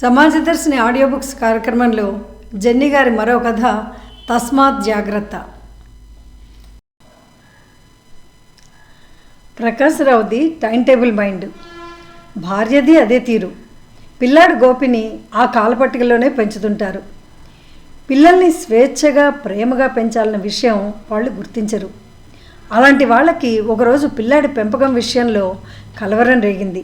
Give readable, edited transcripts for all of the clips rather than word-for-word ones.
సమాజదర్శిని audio books కార్యక్రమంలో jenny గారి మరో కథ తస్మాత్ జాగ్రత్త. ప్రకాశ్రావుది టైం టేబుల్ మైండ్, భార్యది అదే తీరు. పిల్లాడు గోపిని ఆ కాలపట్టికలోనే పెంచుతుంటారు. పిల్లల్ని స్వేచ్ఛగా ప్రేమగా పెంచాలన్న విషయం వాళ్ళు గుర్తించరు. అలాంటి వాళ్ళకి ఒకరోజు పిల్లాడి పెంపకం విషయంలో కలవరం రేగింది.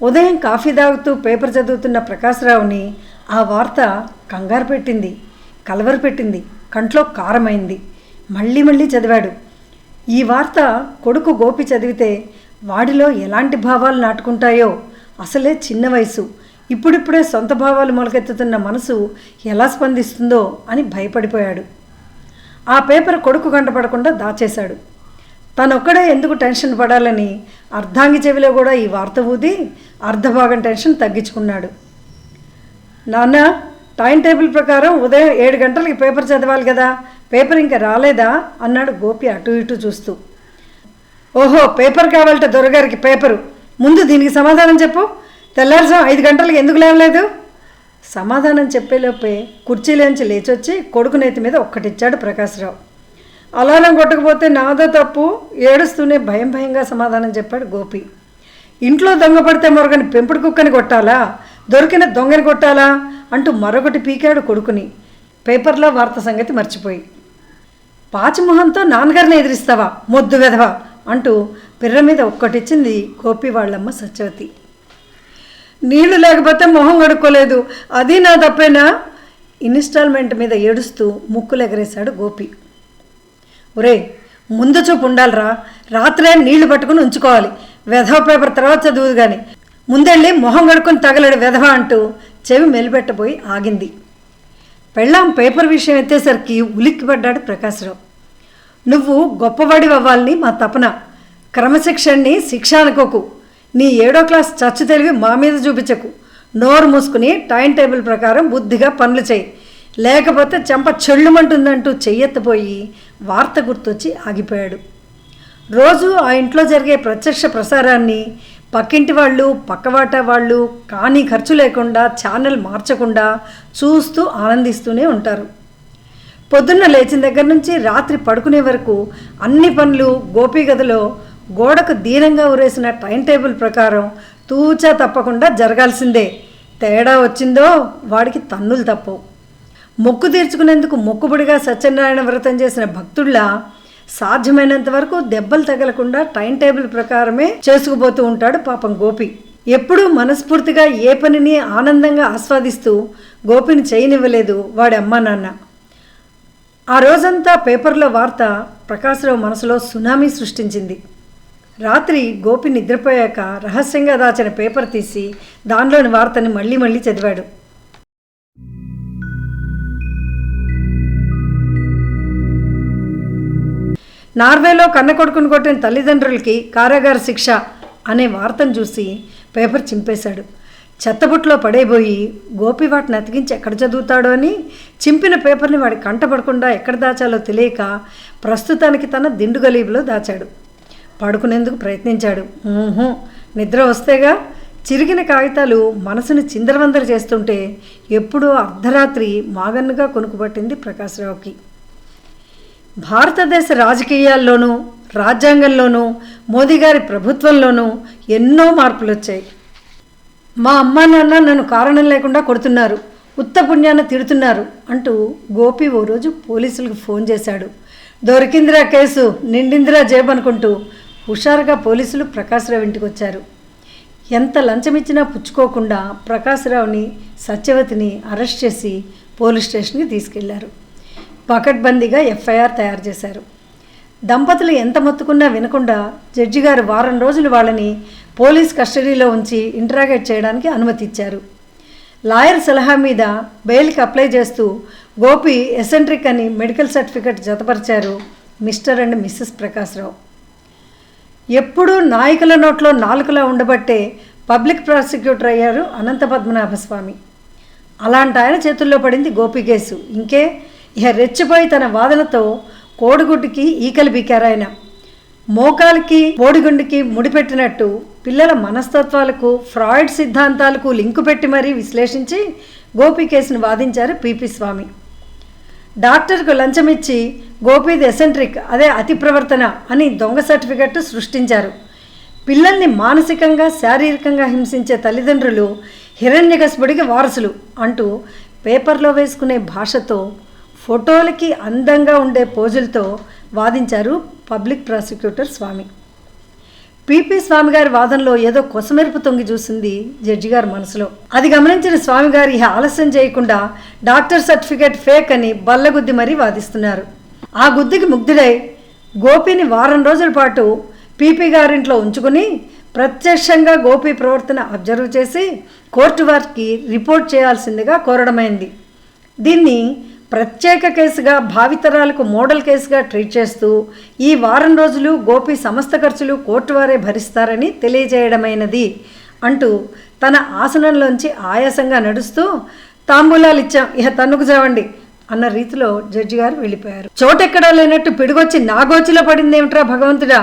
ఉదయం కాఫీ తాగుతూ పేపర్ చదువుతున్న ప్రకాశ్రావుని ఆ వార్త కంగారు పెట్టింది, కలవర పెట్టింది, కంట్లో కారమైంది. మళ్ళీ చదివాడు. ఈ వార్త కొడుకు గోపి చదివితే వాడిలో ఎలాంటి భావాలు నాటుకుంటాయో, అసలే చిన్న వయసు, ఇప్పుడిప్పుడే సొంత భావాలు మొలకెత్తుతున్న మనసు ఎలా స్పందిస్తుందో అని భయపడిపోయాడు. ఆ పేపర్ కొడుకు కంటపడకుండా దాచేశాడు. తనొక్కడే ఎందుకు టెన్షన్ పడాలని అర్ధాంగి చెవిలో కూడా ఈ వార్త ఊది అర్ధభాగం టెన్షన్ తగ్గించుకున్నాడు. నాన్న, టైం టేబుల్ ప్రకారం ఉదయం 7 గంటలకి పేపర్ చదవాలి కదా, పేపర్ ఇంకా రాలేదా అన్నాడు గోపి అటు ఇటు చూస్తూ. ఓహో, పేపర్ కావాలట దొరగారికి పేపరు, ముందు దీనికి సమాధానం చెప్పు. తెల్లారుజాము 5 గంటలకి ఎందుకు లేవలేదు? సమాధానం చెప్పేలోపే కుర్చీలోంచి లేచొచ్చి కొడుకు నెత్తి మీద ఒక్కటిచ్చాడు ప్రకాశ్రావు. అలారం కొట్టకపోతే నాదో తప్పు, ఏడుస్తూనే భయంగా సమాధానం చెప్పాడు గోపి. ఇంట్లో దొంగ పడితే మొరగని పెంపుడు కుక్కని కొట్టాలా, దొరికిన దొంగని కొట్టాలా అంటూ మరొకటి పీకాడు కొడుకుని, పేపర్లో వార్త సంగతి మర్చిపోయి. పాచిమొహంతో నాన్నగారిని ఎదిరిస్తావా మొద్దు వెధవా అంటూ పిర్ర మీద ఒక్కటిచ్చింది గోపి వాళ్ళమ్మ సత్యవతి. నీళ్లు లేకపోతే మొహం కడుక్కోలేదు, అది నా తప్పేనా? ఇన్స్టాల్మెంట్ మీద ఏడుస్తూ ముక్కులు ఎగరేశాడు గోపి. ఒరే, ముందు చూపు ఉండాలిరా, రాత్రే నీళ్లు పట్టుకుని ఉంచుకోవాలి, వెధవ పేపర్ తర్వాత చదువుదు కానీ, ముందెళ్ళి మొహం కడుక్కొని తగలడు వెధవ అంటూ చెవి మెలిపెట్టబోయి ఆగింది. పెళ్ళాం పేపర్ విషయం ఎత్తేసరికి ఉలిక్కిపడ్డాడు ప్రకాశ్రావు. నువ్వు గొప్పవాడివి అవ్వాలని మా తపన, క్రమశిక్షణని శిక్ష అనుకోకు, నీ 7వ క్లాస్ చచ్చు తెలివి మా మీద చూపించకు, నోరు మూసుకుని టైం టేబుల్ ప్రకారం బుద్ధిగా పనులు చేయి, లేకపోతే చెంప చెళ్ళుమంటుందంటూ చెయ్యెత్తపోయి వార్త గుర్తొచ్చి ఆగిపోయాడు. రోజు ఆ ఇంట్లో జరిగే ప్రత్యక్ష ప్రసారాన్ని పక్కింటి వాళ్ళు, పక్కవాట వాళ్ళు కానీ ఖర్చు లేకుండా ఛానల్ మార్చకుండా చూస్తూ ఆనందిస్తూనే ఉంటారు. పొద్దున్న లేచిన దగ్గర నుంచి రాత్రి పడుకునే వరకు అన్ని పనులు గోపి గదిలో గోడకు దీనంగా ఉరేసిన టైం టేబుల్ ప్రకారం తూచా తప్పకుండా జరగాల్సిందే. తేడా వచ్చిందో వాడికి తన్నులు తప్పవు. మొక్కు తీర్చుకునేందుకు మొక్కుబడిగా సత్యనారాయణ వ్రతం చేసిన భక్తుల్లా సాధ్యమైనంత వరకు దెబ్బలు తగలకుండా టైం టేబుల్ ప్రకారమే చేసుకుపోతూ ఉంటాడు పాపం గోపి. ఎప్పుడూ మనస్ఫూర్తిగా ఏ పనిని ఆనందంగా ఆస్వాదిస్తూ గోపిని చేయనివ్వలేదు వాడి అమ్మా నాన్న. ఆ రోజంతా పేపర్లో వార్త ప్రకాశ్రావు మనసులో సునామీ సృష్టించింది. రాత్రి గోపి నిద్రపోయాక రహస్యంగా దాచిన పేపర్ తీసి దానిలోని వార్తని మళ్ళీ చదివాడు. నార్వేలో కన్న కొడుకుని కొట్టిన తల్లిదండ్రులకి కారాగార శిక్ష అనే వార్తను చూసి పేపర్ చింపేశాడు. చెత్తబుట్లో పడేబోయి గోపి వాటిని అతికించి ఎక్కడ చదువుతాడో అని చింపిన పేపర్ని వాడి కంటపడకుండా ఎక్కడ దాచాలో తెలియక ప్రస్తుతానికి తన దిండు గలీబులో దాచాడు. పడుకునేందుకు ప్రయత్నించాడు. నిద్ర వస్తేగా. చిరిగిన కాగితాలు మనసుని చిందరవందర చేస్తుంటే ఎప్పుడో అర్ధరాత్రి మాగన్నుగా కొనుక్కుపట్టింది ప్రకాశ్రావుకి. భారతదేశ రాజకీయాల్లోనూ రాజ్యాంగంలోనూ మోదీ గారి ప్రభుత్వంలోనూ ఎన్నో మార్పులు వచ్చాయి. మా అమ్మా నాన్న నన్ను కారణం లేకుండా కొడుతున్నారు, ఉత్తపుణ్యాన్ని తిడుతున్నారు అంటూ గోపి ఓ రోజు పోలీసులకు ఫోన్ చేశాడు. దొరికిందిరా కేసు, నిండిందిరా జేబు అనుకుంటూ హుషారుగా పోలీసులు ప్రకాశ్రావు ఇంటికి వచ్చారు. ఎంత లంచమిచ్చినా పుచ్చుకోకుండా ప్రకాశ్రావుని సత్యవతిని అరెస్ట్ చేసి పోలీస్ స్టేషన్కి తీసుకెళ్లారు. పకడ్బందీగా ఎఫ్ఐఆర్ తయారు చేశారు. దంపతులు ఎంత మొత్తుకున్నా వినకుండా జడ్జి గారు వారం రోజులు వాళ్ళని పోలీస్ కస్టడీలో ఉంచి ఇంటరాగేట్ చేయడానికి అనుమతి ఇచ్చారు. లాయర్ సలహా మీద బెయిల్కి అప్లై చేస్తూ గోపి ఎసెంట్రిక్ అని మెడికల్ సర్టిఫికెట్ జతపరిచారు మిస్టర్ అండ్ మిస్సెస్ ప్రకాశ్రావు. ఎప్పుడూ నాయకుల నోట్లో నాలుకలా ఉండబట్టే పబ్లిక్ ప్రాసిక్యూటర్ అయ్యారు అనంత పద్మనాభస్వామి. అలాంటి ఆయన చేతుల్లో పడింది గోపి కేసు. ఇంకే ఇక రెచ్చిపోయి తన వాదనతో కోడిగుడ్డుకి ఈకలు బీకారాయన. మోకాలికి కోడిగుండుకి ముడిపెట్టినట్టు పిల్లల మనస్తత్వాలకు ఫ్రాయిడ్ సిద్ధాంతాలకు లింకు పెట్టి మరీ విశ్లేషించి గోపి కేసును వాదించారు పిపి స్వామి. డాక్టర్కు లంచమిచ్చి గోపీది ఎసెంట్రిక్, అదే అతి ప్రవర్తన అని దొంగ సర్టిఫికెట్ సృష్టించారు. పిల్లల్ని మానసికంగా శారీరకంగా హింసించే తల్లిదండ్రులు హిరణ్యకశిపుడికి వారసులు అంటూ పేపర్లో వేసుకునే భాషతో, ఫోటోలకి అందంగా ఉండే పోజులతో వాదించారు పబ్లిక్ ప్రాసిక్యూటర్ స్వామి. పిపి స్వామి గారి వాదనలో ఏదో కొసమెరుపు తొంగి చూసింది జడ్జి గారి మనసులో. అది గమనించిన స్వామి గారు ఇహ ఆలస్యం చేయకుండా డాక్టర్ సర్టిఫికేట్ ఫేక్ అని బల్లగుద్ది మరీ వాదిస్తున్నారు. ఆ గుద్దికి ముగ్ధుడై గోపిని వారం రోజుల పాటు పిపి గారింట్లో ఉంచుకుని ప్రత్యక్షంగా గోపి ప్రవర్తన అబ్జర్వ్ చేసి కోర్టు వారికి రిపోర్ట్ చేయాల్సిందిగా కోరడమైంది. దీన్ని ప్రత్యేక కేసుగా భావితరాలకు మోడల్ కేసుగా ట్రీట్ చేస్తూ ఈ వారం రోజులు గోపి సమస్త ఖర్చులు కోర్టు వారే భరిస్తారని తెలియజేయడమైనది అంటూ తన ఆసనంలోంచి ఆయాసంగా నడుస్తూ తాంబూలాలు ఇచ్చాం, ఇహ తన్నుకు చావండి అన్న రీతిలో జడ్జి గారు వెళ్ళిపోయారు. చోటెక్కడా లేనట్టు పిడుగొచ్చి నాగోచిలో పడిందేమిట్రా భగవంతుడా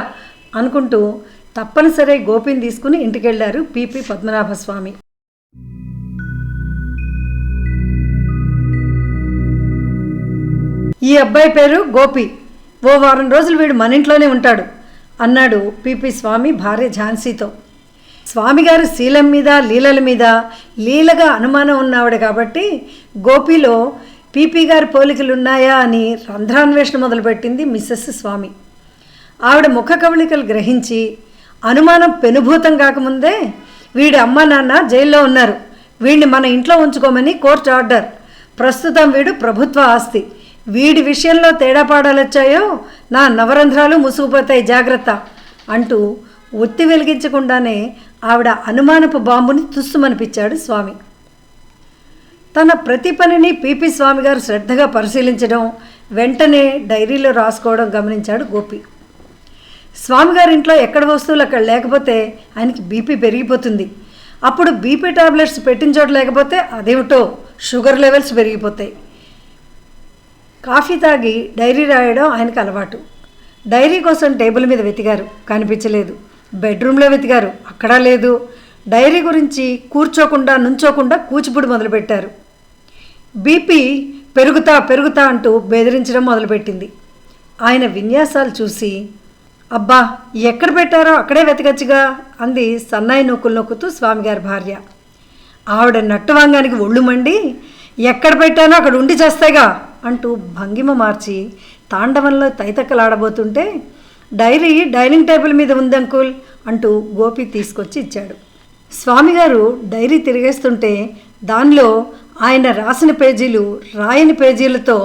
అనుకుంటూ తప్పనిసరి గోపిని తీసుకుని ఇంటికెళ్లారు పిపి పద్మనాభస్వామి. ఈ అబ్బాయి పేరు గోపి, ఓ వారం రోజులు వీడు మన ఇంట్లోనే ఉంటాడు అన్నాడు పిపి స్వామి భార్య ఝాన్సీతో. స్వామిగారు శీలం మీద లీలల మీద లీలగా అనుమానం ఉన్నావిడ కాబట్టి గోపిలో పిపి గారి పోలికలున్నాయా అని రంధ్రాన్వేషణ మొదలుపెట్టింది మిస్సెస్ స్వామి. ఆవిడ ముఖ కవళికలు గ్రహించి అనుమానం పెనుభూతం కాకముందే వీడి అమ్మ నాన్న జైల్లో ఉన్నారు, వీడిని మన ఇంట్లో ఉంచుకోమని కోర్టు ఆర్డర్, ప్రస్తుతం వీడు ప్రభుత్వ ఆస్తి, వీడి విషయంలో తేడాపాడాలొచ్చాయో నా నవరంధ్రాలు ముసుగుపోతాయి జాగ్రత్త అంటూ ఒత్తి వెలిగించకుండానే ఆవిడ అనుమానపు బాంబుని తుస్సుమనిపించాడు స్వామి. తన ప్రతి పనిని పిపి స్వామి గారు శ్రద్ధగా పరిశీలించడం, వెంటనే డైరీలో రాసుకోవడం గమనించాడు గోపి. స్వామిగారింట్లో ఎక్కడ వస్తువులు అక్కడ లేకపోతే ఆయనకి బీపీ పెరిగిపోతుంది. అప్పుడు బీపీ టాబ్లెట్స్ పెట్టిన చోట లేకపోతే అదేమిటో షుగర్ లెవెల్స్ పెరిగిపోతాయి. కాఫీ తాగి డైరీ రాయడం ఆయనకు అలవాటు. డైరీ కోసం టేబుల్ మీద వెతికారు, కనిపించలేదు. బెడ్రూమ్లో వెతికారు, అక్కడా లేదు. డైరీ గురించి కూర్చోకుండా నుంచోకుండా కూచిపూడి మొదలుపెట్టారు. బీపీ పెరుగుతా పెరుగుతా అంటూ బెదిరించడం మొదలుపెట్టింది. ఆయన విన్యాసాలు చూసి, అబ్బా ఎక్కడ పెట్టారో అక్కడే వెతకచ్చుగా అంది సన్నాయి నొక్కులు నొక్కుతూ స్వామిగారి భార్య. ఆవిడ నట్టువాంగానికి ఒళ్ళు మండి, ఎక్కడ పెట్టానో అక్కడ ఉండి చేస్తాయిగా అంటూ భంగిమ మార్చి తాండవంలో తైతక్కలాడబోతుంటే, డైరీ డైనింగ్ టేబుల్ మీద ఉంది అంకుల్ అంటూ గోపి తీసుకొచ్చి ఇచ్చాడు. స్వామిగారు డైరీ తిరిగేస్తుంటే దానిలో ఆయన రాసిన పేజీలు రాయని పేజీలతో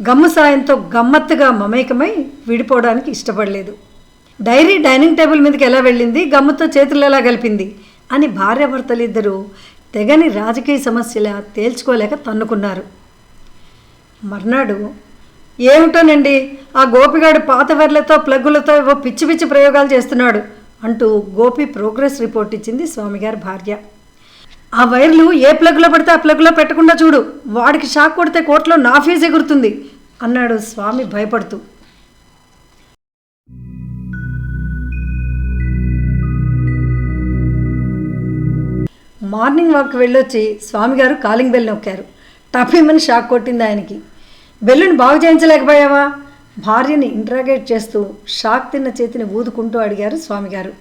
గమ్ము సాయంతో గమ్మత్తుగా మమేకమై విడిపోవడానికి ఇష్టపడలేదు. డైరీ డైనింగ్ టేబుల్ మీదకి ఎలా వెళ్ళింది, గమ్ముతో చేతులు ఎలా కలిపింది అని భార్యాభర్తలిద్దరూ తెగని రాజకీయ సమస్యల తేల్చుకోలేక తన్నుకున్నారు. మర్నాడు, ఏమిటోనండి ఆ గోపిగాడు పాత వెర్లతో ప్లగ్గులతో ఏవో పిచ్చి పిచ్చి ప్రయోగాలు చేస్తున్నాడు అంటూ గోపి ప్రోగ్రెస్ రిపోర్ట్ ఇచ్చింది స్వామిగారి భార్య. ఆ వైర్లు ఏ ప్లగ్లో పడితే ఆ ప్లగ్లో పెట్టకుండా చూడు, వాడికి షాక్ కొడితే కోర్టులో నా ఫీజు ఎగురుతుంది అన్నాడు స్వామి భయపడుతూ. మార్నింగ్ వాక్ వెళ్ళొచ్చి స్వామిగారు కాలింగ్ బెల్ నొక్కారు. టపీమని షాక్ కొట్టింది ఆయనకి. బెల్లుని బాగు చేయించలేకపోయావా భార్యని ఇంట్రాగేట్ చేస్తూ షాక్ తిన్న చేతిని ఊదుకుంటూ అడిగారు స్వామిగారు.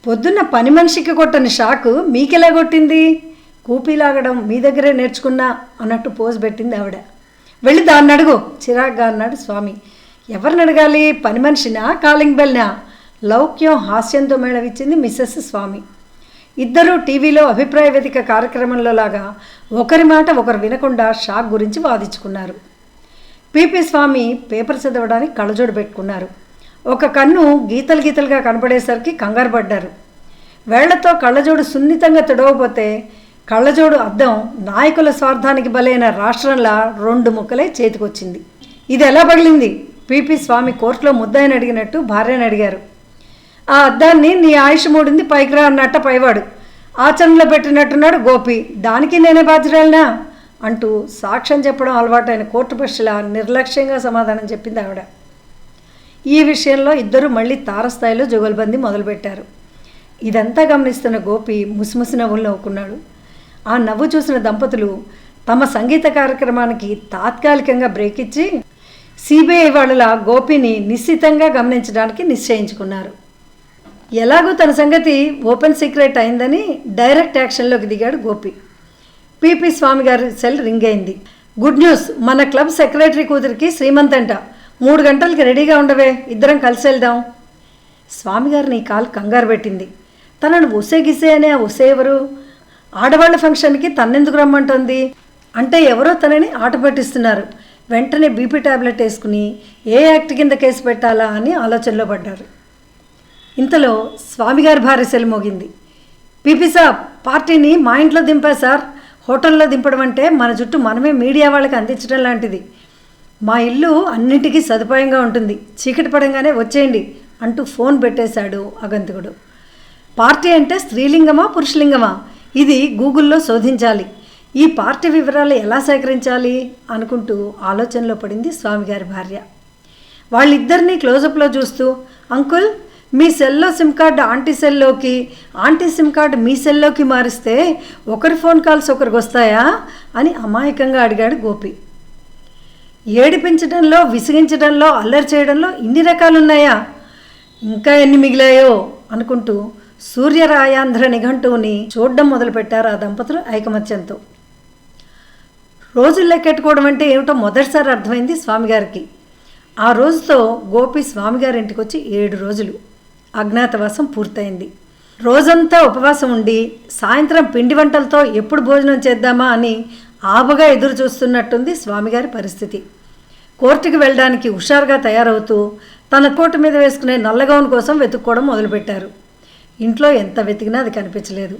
పొద్దున్న పని మనిషికి కొట్టని షాకు మీకెలా కొట్టింది, కూపీలాగడం మీ దగ్గరే నేర్చుకున్నా అన్నట్టు పోజ్ పెట్టింది ఆవిడ. వెళ్ళి దాన్ని అడుగు చిరాగ్గా అన్నాడు స్వామి. ఎవరిని అడగాలి, పని మనిషినా కాలింగ్ బెల్నా? లౌక్యం హాస్యంతో మేళవిచ్చింది మిస్సెస్ స్వామి. ఇద్దరూ టీవీలో అభిప్రాయ వేదిక కార్యక్రమంలో లాగా ఒకరి మాట ఒకరు వినకుండా షాక్ గురించి వాదించుకున్నారు. పిపి స్వామి పేపర్ చదవడానికి కళ్ళజోడు పెట్టుకున్నారు. ఒక కన్ను గీతలు గీతలుగా కనపడేసరికి కంగారు పడ్డారు. వేళ్లతో కళ్ళజోడు సున్నితంగా తుడవపోతే కళ్ళజోడు అద్దం నాయకుల స్వార్థానికి బలైన రాష్ట్రంలా 2 ముక్కలై చేతికొచ్చింది. ఇది ఎలా పగిలింది? పిపి స్వామి కోర్టులో ముద్దాయిని అడిగినట్టు భార్యని అడిగారు. ఆ అద్దాన్ని నీ ఆయుష్ మూడింది పైకి రా అన్నట్ట పైవాడు, ఆచరణలో పెట్టినట్టున్నాడు గోపి, దానికి నేనే బాధ్యురాలినా అంటూ సాక్ష్యం చెప్పడం అలవాటైన కోర్టు పక్షుల నిర్లక్ష్యంగా సమాధానం చెప్పింది ఆవిడ. ఈ విషయంలో ఇద్దరు మళ్ళీ తారస్థాయిలో జుగల్బందీ మొదలుపెట్టారు. ఇదంతా గమనిస్తున్న గోపి ముసిముసి నవ్వులు నవ్వుకున్నాడు. ఆ నవ్వు చూసిన దంపతులు తమ సంగీత కార్యక్రమానికి తాత్కాలికంగా బ్రేక్ ఇచ్చి సిబిఐ వాళ్ళ గోపిని నిశ్చితంగా గమనించడానికి నిశ్చయించుకున్నారు. ఎలాగూ తన సంగతి ఓపెన్ సీక్రెట్ అయిందని డైరెక్ట్ యాక్షన్లోకి దిగాడు గోపి. పిపి స్వామి గారి సెల్ రింగ్ అయింది. గుడ్ న్యూస్, మన క్లబ్ సెక్రటరీ కూతురికి శ్రీమంతంట. 3 గంటలకి రెడీగా ఉండవే, ఇద్దరం కలిసి వెళ్దాం. స్వామిగారిని కాల్ కంగారు పెట్టింది. తనను ఒసే గిసే అనే ఆ ఒసే ఎవరు? ఆడవాళ్ళ ఫంక్షన్కి తన్నెందుకు రమ్మంటుంది అంటే ఎవరో తనని ఆట పట్టిస్తున్నారు. వెంటనే బీపీ ట్యాబ్లెట్ వేసుకుని ఏ యాక్ట్ కింద కేసు పెట్టాలా అని ఆలోచనలో పడ్డారు. ఇంతలో స్వామిగారి భార్య సెల్ మోగింది. పిపి సాబ్, పార్టీని మా ఇంట్లో దింపా సార్. హోటల్లో దింపడం అంటే మన చుట్టూ మనమే మీడియా వాళ్ళకి అందించడం లాంటిది. మా ఇల్లు అన్నింటికీ సదుపాయంగా ఉంటుంది, చీకటి పడంగానే వచ్చేయండి అంటూ ఫోన్ పెట్టేశాడు అగంతకుడు. పార్టీ అంటే స్త్రీలింగమా పురుషలింగమా? ఇది గూగుల్లో శోధించాలి. ఈ పార్టీ వివరాలు ఎలా సేకరించాలి అనుకుంటూ ఆలోచనలో పడింది స్వామిగారి భార్య. వాళ్ళిద్దరినీ క్లోజప్లో చూస్తూ, అంకుల్ మీ సెల్లో సిమ్ కార్డు ఆంటీ సెల్లోకి, ఆంటీ సిమ్ కార్డు మీ సెల్లోకి మారిస్తే ఒకరి ఫోన్ కాల్స్ ఒకరికి వస్తాయా అని అమాయకంగా అడిగాడు గోపి. ఏడిపించడంలో, విసిగించడంలో, అల్లరి చేయడంలో ఇన్ని రకాలున్నాయా? ఇంకా ఎన్ని మిగిలాయో అనుకుంటూ సూర్యరాయాంధ్ర నిఘంటువుని చూడడం మొదలుపెట్టారు ఆ దంపతులు ఐకమత్యంతో. రోజులు లెక్కెట్టుకోవడం అంటే ఏమిటో మొదటిసారి అర్థమైంది స్వామిగారికి. ఆ రోజుతో గోపి స్వామిగారింటికి వచ్చి 7 రోజులు అజ్ఞాతవాసం పూర్తయింది. రోజంతా ఉపవాసం ఉండి సాయంత్రం పిండి వంటలతో ఎప్పుడు భోజనం చేద్దామా అని ఆబగా ఎదురు చూస్తున్నట్టుంది స్వామిగారి పరిస్థితి. కోర్టుకి వెళ్ళడానికి హుషారుగా తయారవుతూ తన కోటు మీద వేసుకునే నల్లగౌన్ కోసం వెతుక్కోవడం మొదలుపెట్టారు. ఇంట్లో ఎంత వెతికినా అది కనిపించలేదు.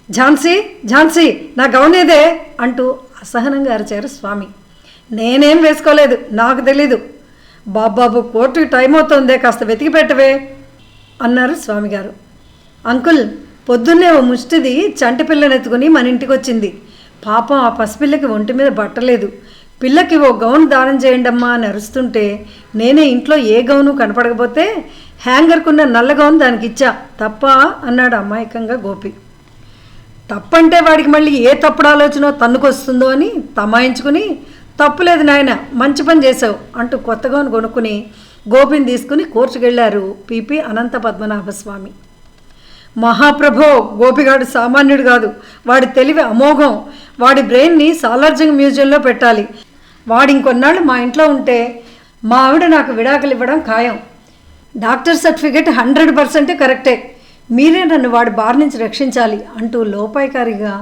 ఝాన్సీ, ఝాన్సీ, నా గౌన్ ఏదే అంటూ అసహనంగా అరిచారు స్వామి. నేనేం వేసుకోలేదు, నాకు తెలీదు. బాబాబు, కోర్టుకి టైం అవుతుందే, కాస్త వెతికి పెట్టవే అన్నారు స్వామిగారు. అంకుల్, పొద్దున్నే ఓ ముష్టిది చంటి పిల్లనెత్తుకుని మన ఇంటికి వచ్చింది. పాపం ఆ పసిపిల్లకి ఒంటి మీద బట్టలేదు. పిల్లకి ఓ గౌన్ దానం చేయండమ్మా అని అరుస్తుంటే నేనే ఇంట్లో ఏ గౌను కనపడకపోతే హ్యాంగర్కున్న నల్ల గౌన్ దానికి ఇచ్చా. తప్ప అన్నాడు అమాయకంగా గోపి. తప్పంటే వాడికి మళ్ళీ ఏ తప్పుడు ఆలోచన తన్నుకొస్తుందో అని తమాయించుకుని, తప్పులేదు నాయన, మంచి పని చేసావు అంటూ కొత్త గౌను కొనుక్కుని గోపిని తీసుకుని కోర్టుకు వెళ్ళారు పిపి అనంత పద్మనాభస్వామి. మహాప్రభో, గోపిగాడు సామాన్యుడు కాదు. వాడి తెలివి అమోఘం. వాడి బ్రెయిన్ని సాలార్జంగ్ మ్యూజియంలో పెట్టాలి. వాడు ఇంకొన్నాళ్ళు మా ఇంట్లో ఉంటే మా ఆవిడ నాకు విడాకులు ఇవ్వడం ఖాయం. డాక్టర్ సర్టిఫికెట్ 100% కరెక్టే. మీరే నన్ను వాడి బారి నుంచి రక్షించాలి అంటూ లోపాయికారిగా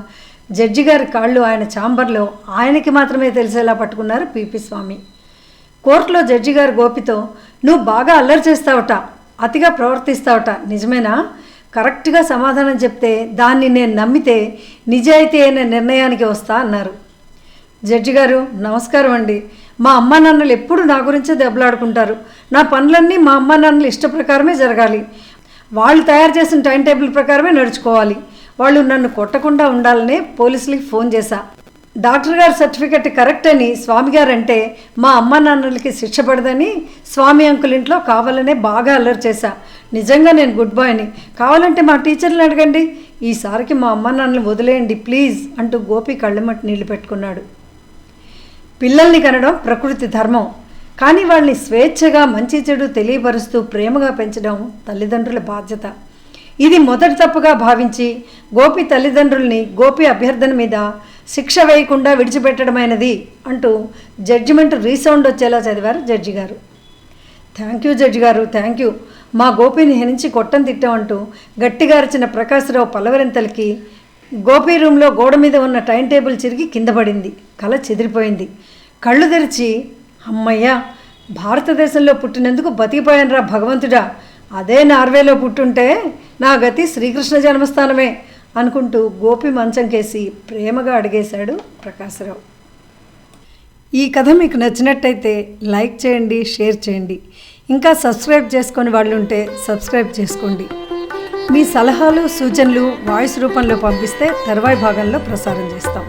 జడ్జి గారి కాళ్ళు ఆయన ఛాంబర్లో ఆయనకి మాత్రమే తెలిసేలా పట్టుకున్నారు పిపి స్వామి. కోర్టులో జడ్జి గారు గోపితో, నువ్వు బాగా అల్లరి చేస్తావట, అతిగా ప్రవర్తిస్తావట, నిజమేనా? కరెక్ట్గా సమాధానం చెప్తే దాన్ని నేను నమ్మితే నిజాయితీ అయిన నిర్ణయానికి వస్తా అన్నారు. జడ్జి గారు, నమస్కారం అండి. మా అమ్మా నాన్నలు ఎప్పుడు నా గురించే దెబ్బలాడుకుంటారు. నా పనులన్నీ మా అమ్మా నాన్నలు ఇష్ట ప్రకారమే జరగాలి. వాళ్ళు తయారు చేసిన టైం టేబుల్ ప్రకారమే నడుచుకోవాలి. వాళ్ళు నన్ను కొట్టకుండా ఉండాలనే పోలీసులకి ఫోన్ చేశా. డాక్టర్ గారి సర్టిఫికెట్ కరెక్ట్ అని స్వామి గారు అంటే మా అమ్మ నాన్నలకి శిక్ష పడదని స్వామి అంకుల్ ఇంట్లో కావాలనే బాగా అల్లరి చేశా. నిజంగా నేను గుడ్ బాయ్ని. కావాలంటే మా టీచర్ని అడగండి. ఈసారికి మా అమ్మ నాన్నలు వదిలేయండి ప్లీజ్ అంటూ గోపి కళ్ళమట్టి నీళ్లు పెట్టుకున్నాడు. పిల్లల్ని కనడం ప్రకృతి ధర్మం. కానీ వాళ్ళని స్వేచ్ఛగా మంచి చెడు తెలియపరుస్తూ ప్రేమగా పెంచడం తల్లిదండ్రుల బాధ్యత. ఇది మొదటి తప్పుగా భావించి గోపి తల్లిదండ్రుల్ని గోపి అభ్యర్థన మీద శిక్ష వేయకుండా విడిచిపెట్టడమైనది అంటూ జడ్జిమెంట్ రీసౌండ్ వచ్చేలా చదివారు జడ్జి గారు. థ్యాంక్ యూ జడ్జి గారు, థ్యాంక్ యూ. మా గోపిని హెరించి కొట్టం తిట్టామంటూ గట్టిగా అరిచిన ప్రకాశ్రావు పలవరింతలకి గోపి రూమ్లో గోడ మీద ఉన్న టైం టేబుల్ చిరిగి కింద పడింది. కళ చెదిరిపోయింది. కళ్ళు తెరిచి, అమ్మయ్యా, భారతదేశంలో పుట్టినందుకు బతికిపోయానరా భగవంతుడా, అదే నార్వేలో పుట్టుంటే నా గతి శ్రీకృష్ణ జన్మస్థానమే అనుకుంటూ గోపి మంచం కేసి ప్రేమగా అడిగేశాడు ప్రకాశ్రావు. ఈ కథ మీకు నచ్చినట్టయితే లైక్ చేయండి, షేర్ చేయండి. ఇంకా సబ్స్క్రైబ్ చేసుకొని వాళ్ళు ఉంటే సబ్స్క్రైబ్ చేసుకోండి. మీ సలహాలు సూచనలు వాయిస్ రూపంలో పంపిస్తే తర్వాయి భాగంలో ప్రసారం చేస్తాం.